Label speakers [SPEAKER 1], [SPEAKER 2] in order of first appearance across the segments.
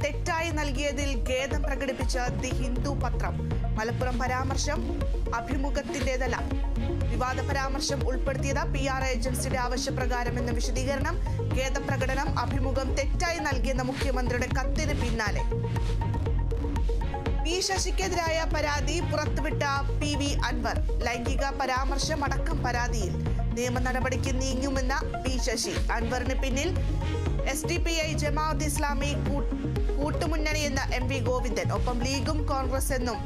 [SPEAKER 1] തെറ്റായി നൽകിയതിൽ ഖേദം പ്രകടിപ്പിച്ച ദി ഹിന്ദു പത്രം. മലപ്പുറം പരാമർശം അഭിമുഖത്തിന്റേതല്ല. വിവാദ പരാമർശം ഉൾപ്പെടുത്തിയത് PR ഏജൻസിയുടെ ആവശ്യപ്രകാരമെന്ന വിശദീകരണം. ഖേദപ്രകടനം അഭിമുഖം തെറ്റായി നൽകിയെന്ന മുഖ്യമന്ത്രിയുടെ കത്തിന് പിന്നാലെ പി ശശിക്കെതിരായ പരാതി പുറത്തുവിട്ട PV അൻവർ. ലൈംഗിക പരാമർശം അടക്കം പരാതിയിൽ നിയമ നടപടിക്ക് നീങ്ങുമെന്ന പി ശശി. അൻവറിന് പിന്നിൽ SDPI ജമാഅത്ത് ഇസ്ലാമി കൂട്ടുമുന്നണി എന്ന MV ഗോവിന്ദൻ. ഒപ്പം ലീഗും കോൺഗ്രസ് എന്നും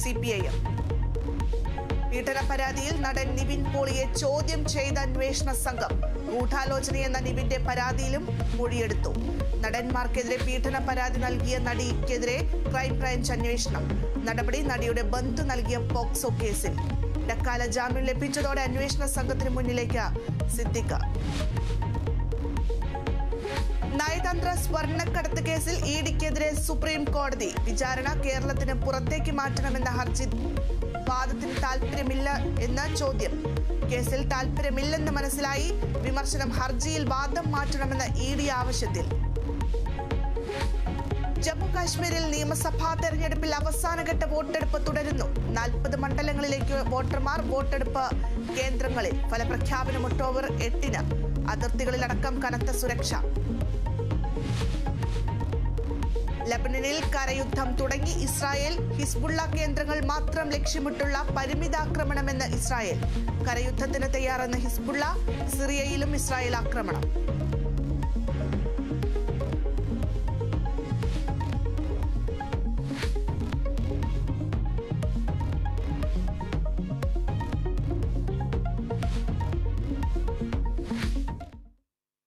[SPEAKER 1] CPIM. പീഡന പരാതിയിൽ നടൻ നിവിൻ പോളിയെ ചോദ്യം ചെയ്ത അന്വേഷണ സംഘം. ഗൂഢാലോചനയെന്ന നിവിന്റെ പരാതിയിലും മൊഴിയെടുത്തു. നടന്മാർക്കെതിരെ പീഡന പരാതി നൽകിയ നടിക്കെതിരെ ക്രൈംബ്രാഞ്ച് അന്വേഷണം. നടപടി നടിയുടെ ബന്ധു നൽകിയ പോക്സോ കേസിൽ. ഇടക്കാല ജാമ്യം ലഭിച്ചതോടെ അന്വേഷണ സംഘത്തിന് മുന്നിലേക്ക് സിദ്ദിഖ്. നയതന്ത്ര സ്വർണ്ണക്കടത്ത് കേസിൽ EDക്കെതിരെ സുപ്രീം കോടതി. വിചാരണ കേരളത്തിന് പുറത്തേക്ക് മാറ്റണമെന്ന ഹർജി വാദത്തിന് താല്പര്യമില്ല എന്ന ചോദ്യം. കേസിൽ താല്പര്യമില്ലെന്ന് മനസ്സിലായി. വിമർശനം ഹർജിയിൽ വാദം മാറ്റണമെന്ന ED ആവശ്യത്തിൽ. ജമ്മു കാശ്മീരിൽ നിയമസഭാ തെരഞ്ഞെടുപ്പിൽ അവസാനഘട്ട വോട്ടെടുപ്പ് തുടരുന്നു. 40 മണ്ഡലങ്ങളിലേക്ക് വോട്ടർമാർ. വോട്ടെടുപ്പ് കേന്ദ്രങ്ങളിൽ ഫലപ്രഖ്യാപനം ഒക്ടോബർ 8-ന്. അതിർത്തികളിലടക്കം കനത്ത സുരക്ഷ. ലബനനിൽ കരയുദ്ധം തുടങ്ങി. ഇസ്രായേൽ. ഹിസ്ബുള്ള കേന്ദ്രങ്ങൾ മാത്രം ലക്ഷ്യമിട്ടുള്ള പരിമിതാക്രമണമെന്ന് ഇസ്രായേൽ. കരയുദ്ധത്തിന് തയ്യാറെന്ന് ഹിസ്ബുള്ള. സിറിയയിലും ഇസ്രായേൽ ആക്രമണം.